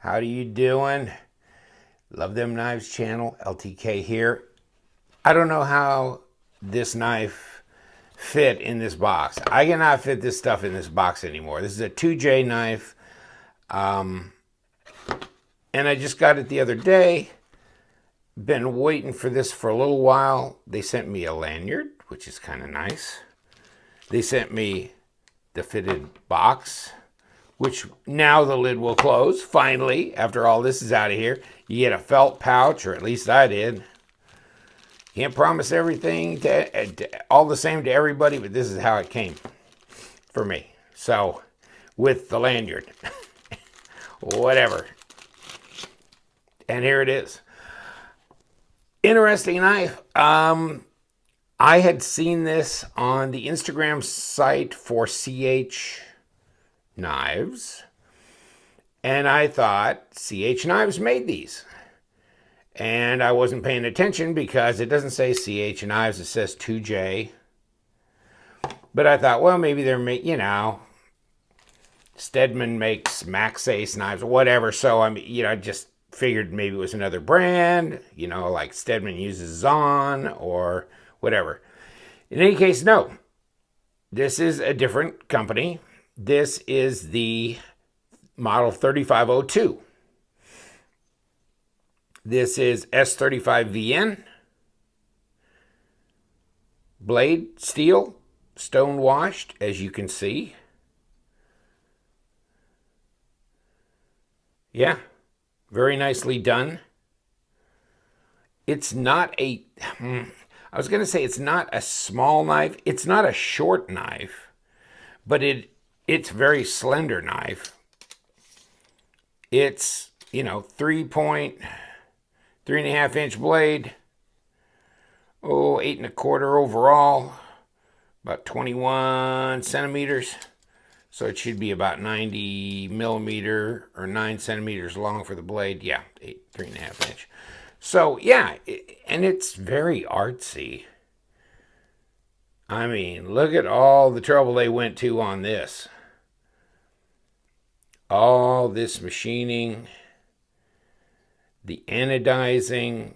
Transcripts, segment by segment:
How you doing? Love Them Knives channel, LTK here. I don't know how this knife fit in this box. I cannot fit this stuff in this box anymore. This is a 2J knife. And I just got it the other day. Been waiting for this for a little while. They sent me a lanyard, which is kind of nice. They sent me the fitted box, which now the lid will close, finally, after all this is out of here. You get a felt pouch, or at least I did. Can't promise everything, all the same to everybody, but this is how it came for me. So, with the lanyard. Whatever. And here it is. Interesting knife. I had seen this on the Instagram site for CH Knives, and I thought CH Knives made these, and I wasn't paying attention because it doesn't say CH Knives, it says 2J. But I thought, well, maybe they're Stedman makes Max Ace knives, whatever. So I just figured maybe it was another brand, like Stedman uses Zahn or whatever. In any case, no, this is a different company. This is the model 3502. This is S35VN. Blade, steel, stone washed, as you can see. Yeah, very nicely done. It's not I was going to say it's not a small knife. It's not a short knife, but it's a very slender knife. It's, 3.5 inch blade. 8 1/4 overall. About 21 centimeters. So it should be about 90 millimeter or 9 centimeters long for the blade. Yeah, 3.5 inch. So yeah, and it's very artsy. I mean, look at all the trouble they went to on this. All this machining, the anodizing.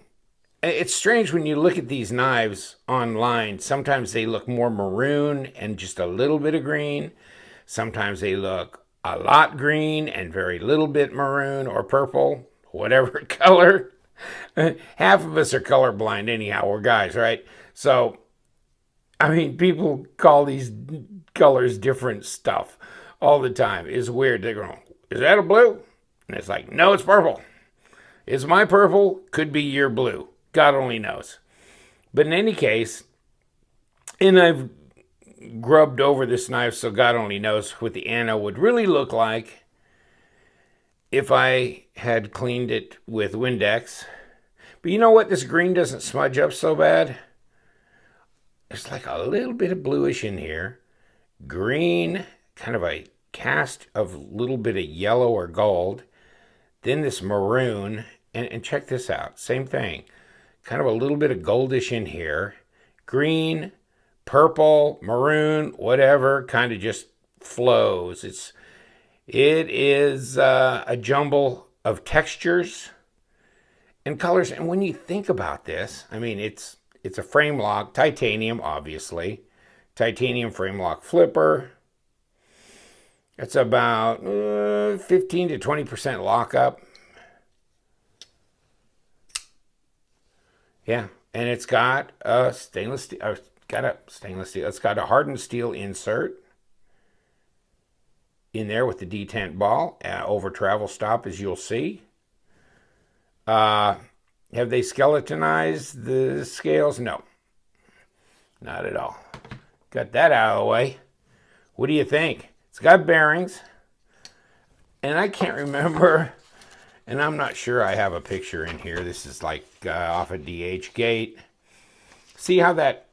It's strange when you look at these knives online. Sometimes they look more maroon and just a little bit of green. Sometimes they look a lot green and very little bit maroon or purple, whatever color. Half of us are colorblind anyhow. We're guys, right? So, people call these colors different stuff all the time. It's weird. They're going, is that a blue? And it's like, no, it's purple. It's my purple. Could be your blue. God only knows. But in any case, and I've grubbed over this knife, so God only knows what the ano would really look like if I had cleaned it with Windex. But you know what? This green doesn't smudge up so bad. There's like a little bit of bluish in here. Green, kind of a cast of a little bit of yellow or gold. Then this maroon, and check this out. Same thing. Kind of a little bit of goldish in here. Green, purple, maroon, whatever, kind of just flows. It is a jumble of textures and colors. And when you think about this, it's a frame lock, titanium, obviously. Titanium frame lock flipper. It's about 15 to 20% lockup. Yeah, and it's got a stainless steel. It's got a hardened steel insert in there with the detent ball over travel stop, as you'll see. Have they skeletonized the scales? No, not at all. Got that out of the way. What do you think? It's got bearings, and I can't remember, and I'm not sure I have a picture in here. This is like off a DH gate. See how that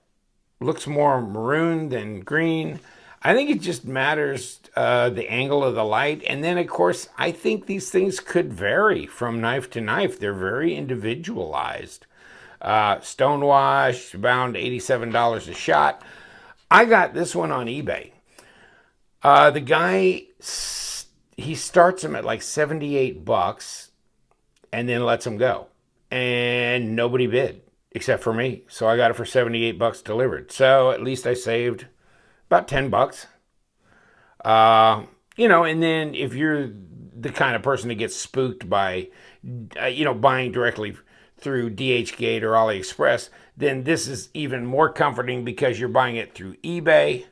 looks more maroon than green? I think it just matters the angle of the light. And then, of course, I think these things could vary from knife to knife. They're very individualized. Stonewash, bound $87 a shot. I got this one on eBay. The guy he starts them at like 78 bucks and then lets them go. And nobody bid except for me. So I got it for 78 bucks delivered. So at least I saved about 10 bucks. And then if you're the kind of person that gets spooked by, buying directly through DHgate or AliExpress, then this is even more comforting because you're buying it through eBay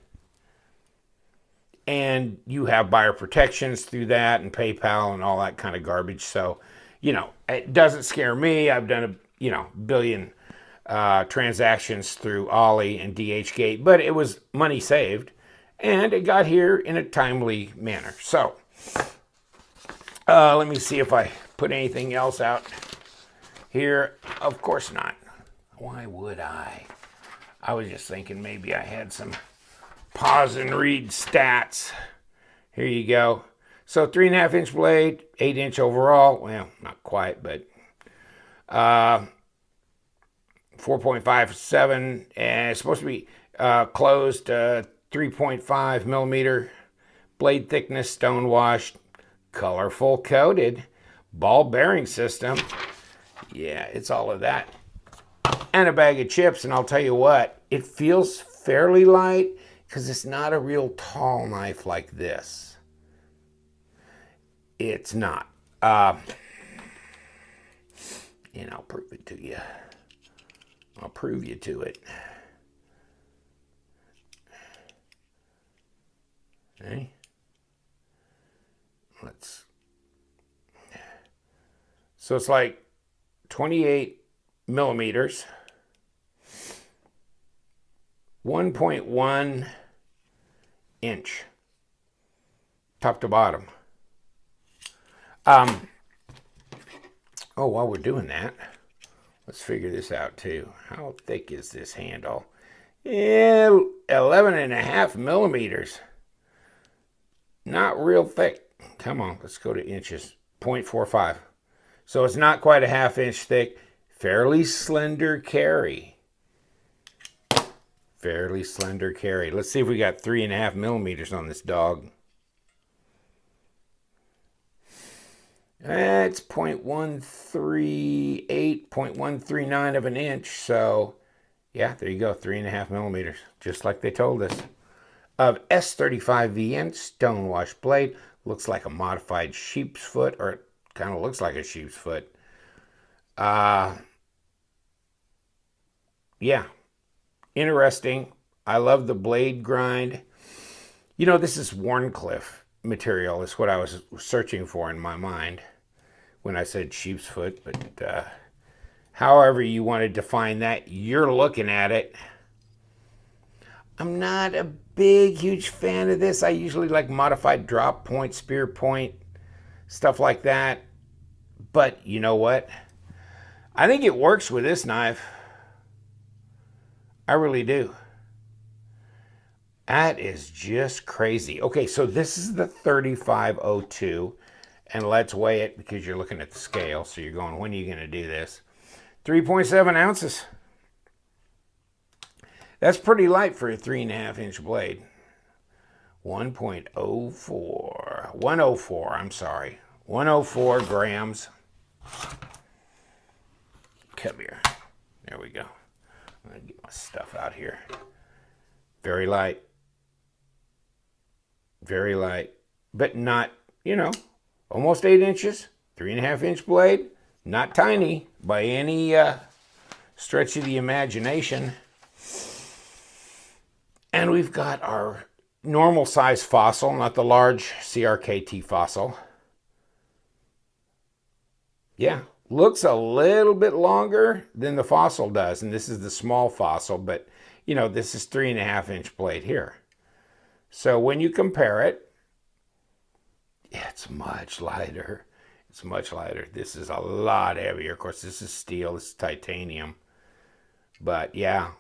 and you have buyer protections through that and PayPal and all that kind of garbage. So, it doesn't scare me. I've done billion transactions through Ollie and DHgate, but it was money saved and it got here in a timely manner. So let me see if I put anything else out here. Of course not. Why would I? I was just thinking maybe I had some pause and read stats. Here you go. So 3.5-inch blade, 8-inch overall. Well, not quite, but 4.57, and it's supposed to be closed 3.5 millimeter. Blade thickness, stone washed, colorful coated, ball bearing system. Yeah, it's all of that. And a bag of chips, and I'll tell you what, it feels fairly light because it's not a real tall knife like this. It's not. And I'll prove it to you. I'll prove you to it. Okay. So it's like 28 millimeters, 1.1 inch, top to bottom. While we're doing that, let's figure this out too. How thick is this handle? 11.5 millimeters. Not real thick. Come on, let's go to inches. 0.45. So it's not quite a 1/2 inch thick. Fairly slender carry. Fairly slender carry. Let's see if we got 3.5 millimeters on this dog. It's 0.138, 0.139 of an inch. So, yeah, there you go. 3.5 millimeters. Just like they told us. Of S35VN stonewash blade. Looks like a modified sheep's foot, or it kind of looks like a sheep's foot. Yeah. Interesting. I love the blade grind. This is Warncliffe material. Is what I was searching for in my mind when I said sheep's foot. But however you want to define that, you're looking at it. I'm not a huge fan of this. I usually like modified drop point, spear point, stuff like that. But you know what? I think it works with this knife. I really do. That is just crazy. Okay, so this is the 3502, and let's weigh it because you're looking at the scale. So you're going, when are you going to do this? 3.7 ounces. That's pretty light for a 3.5 inch blade. 104, I'm sorry. 104 grams. Come here. There we go. I'm going to get my stuff out here. Very light. Very light. But not, almost 8 inches. 3.5 inch blade. Not tiny by any stretch of the imagination. And we've got our normal size fossil, not the large CRKT fossil. Yeah, looks a little bit longer than the fossil does. And this is the small fossil, but this is 3.5 inch blade here. So when you compare it, it's much lighter. It's much lighter. This is a lot heavier. Of course, this is steel, this is titanium. But yeah,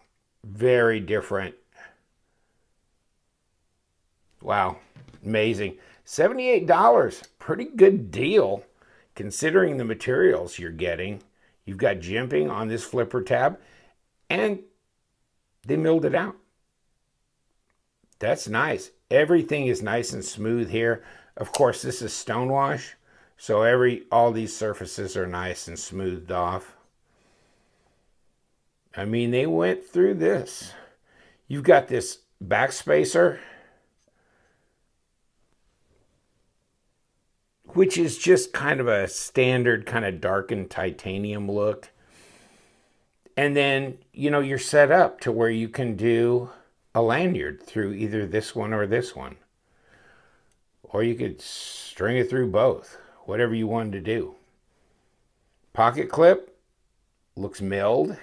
very different. Wow, amazing. $78, pretty good deal considering the materials you're getting. You've got jimping on this flipper tab, and they milled it out. That's nice. Everything is nice and smooth here. Of course, this is stone wash, so all these surfaces are nice and smoothed off. I mean, they went through this. You've got this backspacer, which is just kind of a standard kind of darkened titanium look. And then, you're set up to where you can do a lanyard through either this one or this one. Or you could string it through both, whatever you wanted to do. Pocket clip looks milled.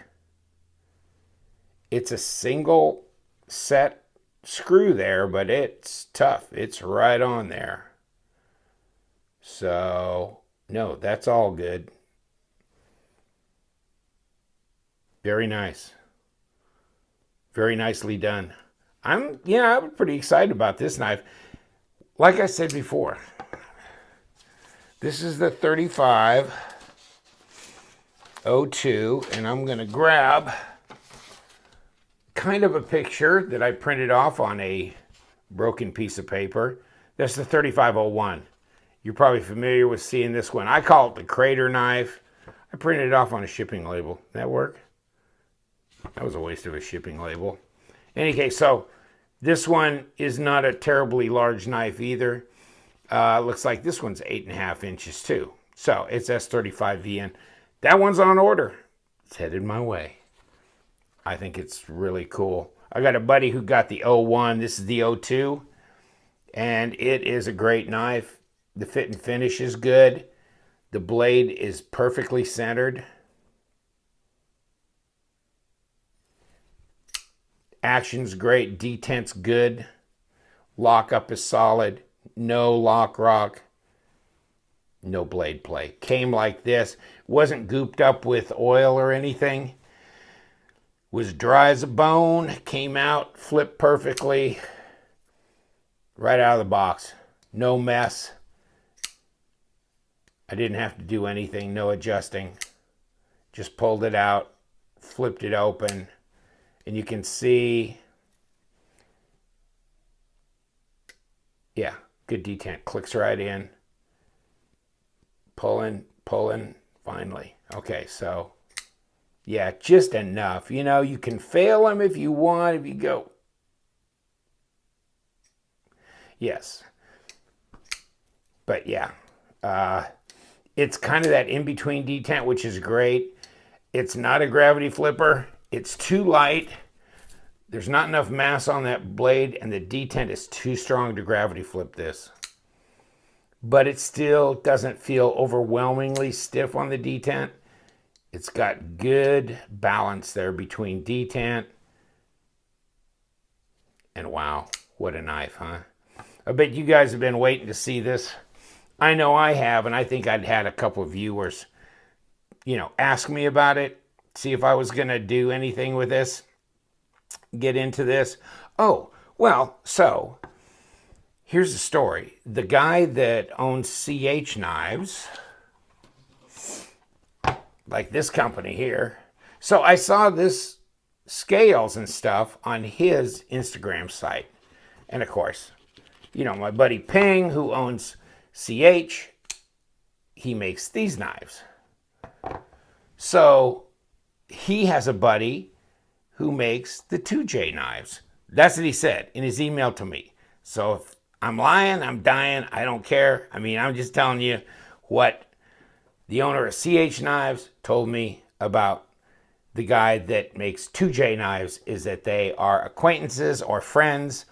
It's a single set screw there, but it's tough. It's right on there. So, no, that's all good. Very nice. Very nicely done. I'm pretty excited about this knife. Like I said before, this is the 3502, and I'm going to grab kind of a picture that I printed off on a broken piece of paper. That's the 3501. You're probably familiar with seeing this one. I call it the crater knife. I printed it off on a shipping label. Did that work? That was a waste of a shipping label. In any case, so this one is not a terribly large knife either. Looks like this one's 8.5 inches too. So it's S35VN. That one's on order. It's headed my way. I think it's really cool. I got a buddy who got the 01. This is the 02. And it is a great knife. The fit and finish is good. The blade is perfectly centered. Action's great. Detent's good. Lockup is solid. No lock rock. No blade play. Came like this. Wasn't gooped up with oil or anything. Was dry as a bone. Came out. Flipped perfectly. Right out of the box. No mess. I didn't have to do anything. No adjusting. Just pulled it out. Flipped it open. And you can see, yeah, good detent. Clicks right in. Pulling, finally. Okay, so, yeah, just enough. You can fail them if you want, if you go. Yes. But, yeah, it's kind of that in-between detent, which is great. It's not a gravity flipper. It's too light. There's not enough mass on that blade, and the detent is too strong to gravity flip this. But it still doesn't feel overwhelmingly stiff on the detent. It's got good balance there between detent and wow, what a knife, huh? I bet you guys have been waiting to see this. I know I have, and I think I'd had a couple of viewers, ask me about it. See if I was going to do anything with this, get into this. Oh, well, so here's the story. The guy that owns CH Knives, like this company here, so I saw this scales and stuff on his Instagram site. And of course, my buddy Ping, who owns CH, he makes these knives. So he has a buddy who makes the TwoJ knives. That's what he said in his email to me. So if I'm lying, I'm dying, I don't care. I mean, I'm just telling you what the owner of CH Knives told me about the guy that makes TwoJ knives, is that they are acquaintances or friends.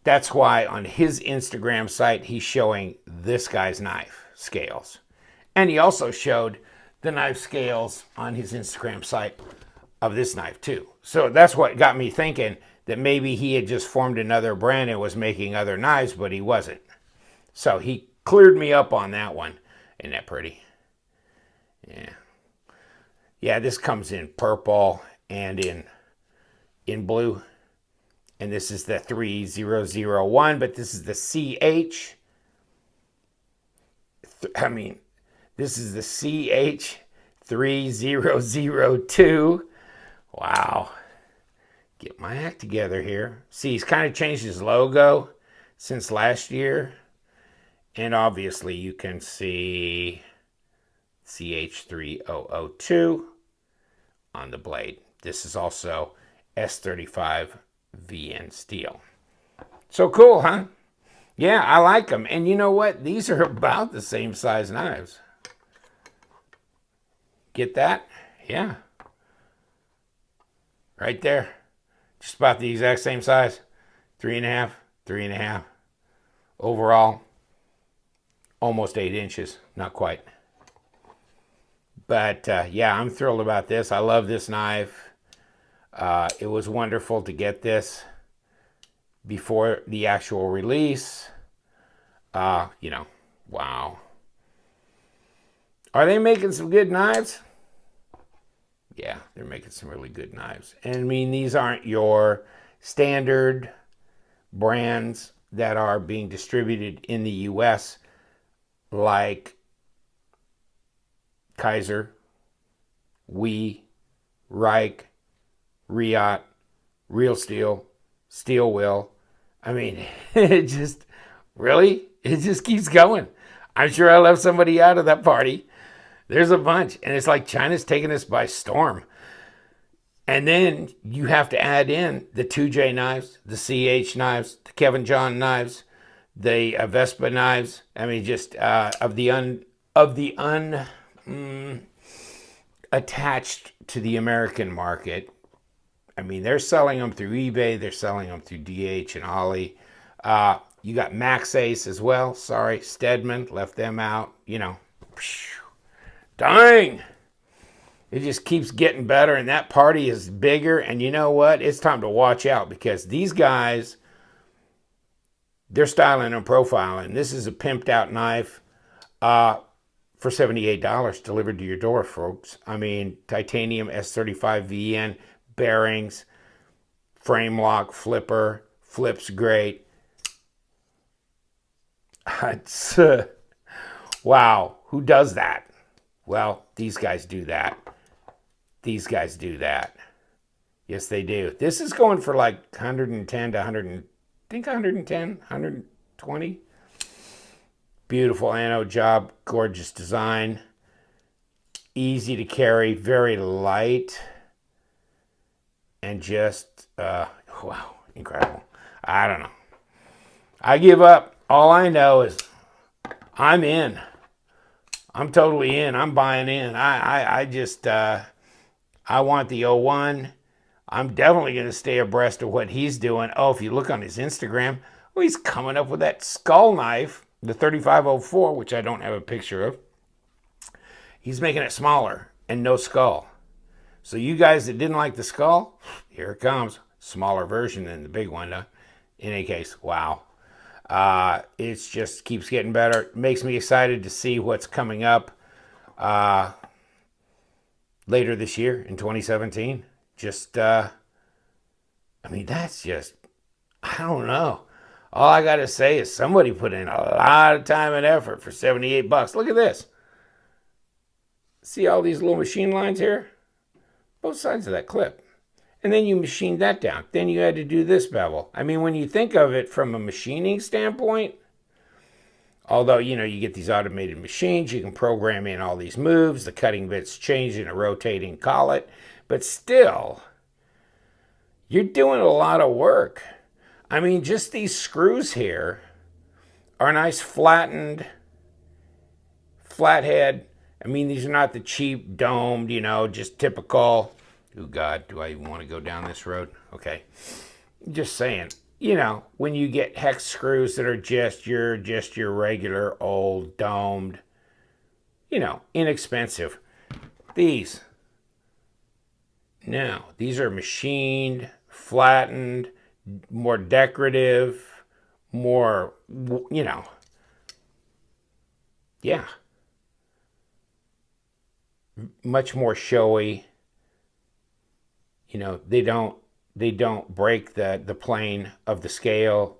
That's why on his Instagram site, he's showing this guy's knife scales. And he also showed the knife scales on his Instagram site of this knife too. So that's what got me thinking that maybe he had just formed another brand and was making other knives, but he wasn't. So he cleared me up on that one. Isn't that pretty? Yeah. Yeah, this comes in purple and in blue. And this is the 3001, but this is the CH. This is the CH3002. Wow. Get my act together here. See, he's kind of changed his logo since last year. And obviously you can see CH3002 on the blade. This is also S35VN steel. So cool, huh? Yeah, I like them. And you know what? These are about the same size knives. Get that? Yeah. Right there. Just about the exact same size. 3.5, 3.5. Overall, almost 8 inches. Not quite. But yeah, I'm thrilled about this. I love this knife. It was wonderful to get this before the actual release. You know, wow. Are they making some good knives? Yeah, they're making some really good knives. And I mean, these aren't your standard brands that are being distributed in the US like Kaiser, Reich, Riot, Real Steel, Steel Will. I mean, it just keeps going. I'm sure I left somebody out of that party. There's a bunch, and it's like China's taking us by storm. And then you have to add in the TwoJ knives, the CH knives, the Kevin John knives, the Vespa knives. I mean, just of the attached to the American market. I mean, they're selling them through eBay. They're selling them through DH and Ollie. You got Max Ace as well. Sorry, Stedman, left them out. You know, dang. It just keeps getting better, and that party is bigger. And you know what? It's time to watch out because these guys, they're styling and profiling. This is a pimped out knife for $78 delivered to your door, folks. I mean, titanium S35VN, bearings, frame lock, flipper, flips great. It's, wow, who does that? Well, these guys do that. These guys do that. Yes, they do. This is going for like 110 to 100, I think 110, 120. Beautiful anode job, gorgeous design. Easy to carry, very light. And just, wow, incredible. I don't know. I give up. All I know is I'm in. I'm totally in. I'm buying in. I just, I want the '01. I'm definitely going to stay abreast of what he's doing. Oh, if you look on his Instagram, oh, he's coming up with that skull knife, the 3504, which I don't have a picture of. He's making it smaller and no skull. So you guys that didn't like the skull, here it comes. Smaller version than the big one. In any case, wow. It just keeps getting better. It makes me excited to see what's coming up later this year in 2017. Just, I mean, that's just, I don't know. All I got to say is somebody put in a lot of time and effort for $78. Look at this. See all these little machine lines here? Both sides of that clip. And then you machined that down. Then you had to do this bevel. I mean, when you think of it from a machining standpoint, although, you know, you get these automated machines, you can program in all these moves, the cutting bit's changing a rotating collet, but still, you're doing a lot of work. I mean, just these screws here are nice flattened, flathead. I mean, these are not the cheap domed, you know, just typical. Oh, God, do I even want to go down this road? Okay. Just saying, you know, when you get hex screws that are just your regular old domed, you know, inexpensive. These. Now, these are machined, flattened, more decorative, more, you know, yeah. Much more showy. You know, they don't break the plane of the scale.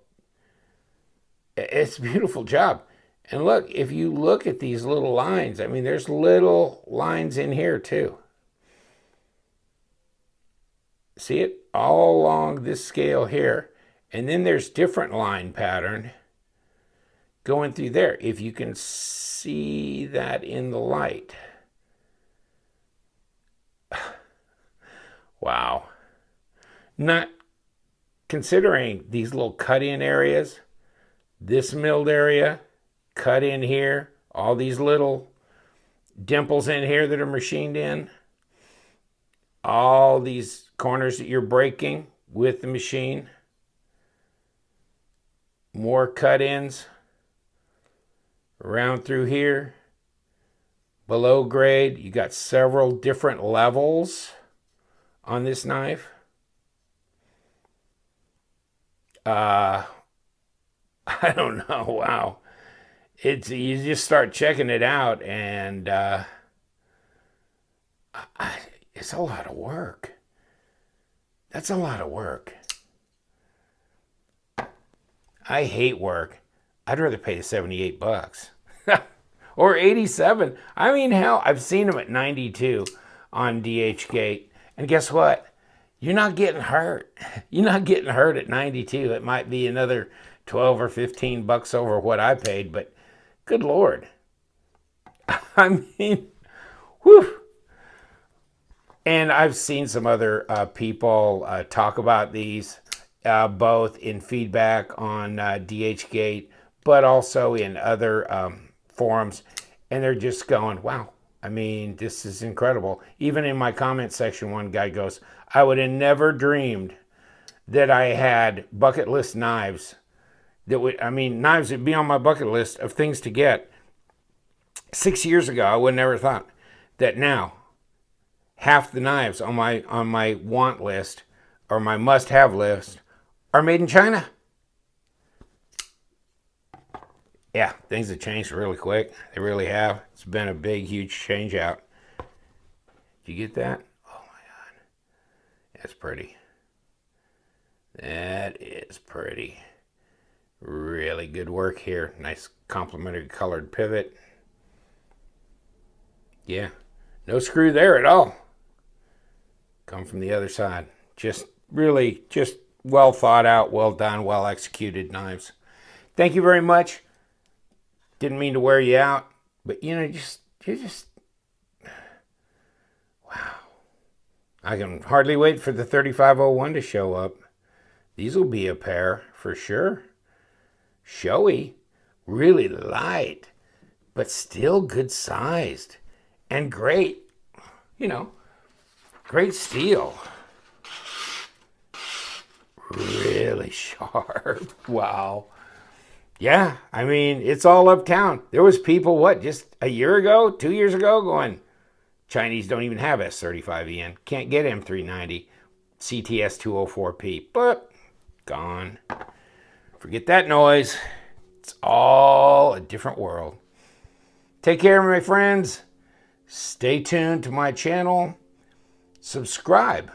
It's a beautiful job. And look, if you look at these little lines, I mean, there's little lines in here too. See it? All along this scale here. And then there's different line pattern going through there. If you can see that in the light. Wow. Not considering these little cut-in areas, this milled area, cut in here, all these little dimples in here that are machined in, all these corners that you're breaking with the machine, more cut-ins around through here, below grade. You got several different levels on this knife. I don't know. Wow. You just start checking it out, and it's a lot of work. That's a lot of work. I hate work. I'd rather pay the $78 or 87. I mean, hell, I've seen them at 92 on DHgate, and guess what? You're not getting hurt. You're not getting hurt at 92. It might be another 12 or 15 bucks over what I paid, but good Lord. I mean, whew. And I've seen some other people talk about these, both in feedback on DHgate, but also in other forums, and they're just going, wow. I mean, this is incredible. Even in my comment section, one guy goes, I would have never dreamed that I had bucket list knives that would, I mean, knives that would be on my bucket list of things to get. 6 years ago, I would have never thought that now half the knives on my want list or my must-have list are made in China. Yeah, things have changed really quick. They really have. It's been a big, huge change out. Did you get that? Oh my God. That's pretty. That is pretty. Really good work here. Nice complementary colored pivot. Yeah, no screw there at all. Come from the other side. Just really, just well thought out, well done, well executed knives. Thank you very much. Didn't mean to wear you out, but you're just, wow. I can hardly wait for the 3501 to show up. These will be a pair for sure. Showy, really light, but still good sized and great, great steel. Really sharp. Wow. Yeah, I mean, it's all uptown. There was people, just a year ago, 2 years ago, going, Chinese don't even have S35VN. Can't get M390, CTS 204P. But, gone. Forget that noise. It's all a different world. Take care, my friends. Stay tuned to my channel. Subscribe.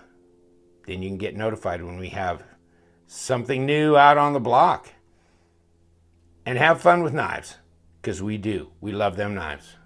Then you can get notified when we have something new out on the block. And have fun with knives, because we do. We love them knives.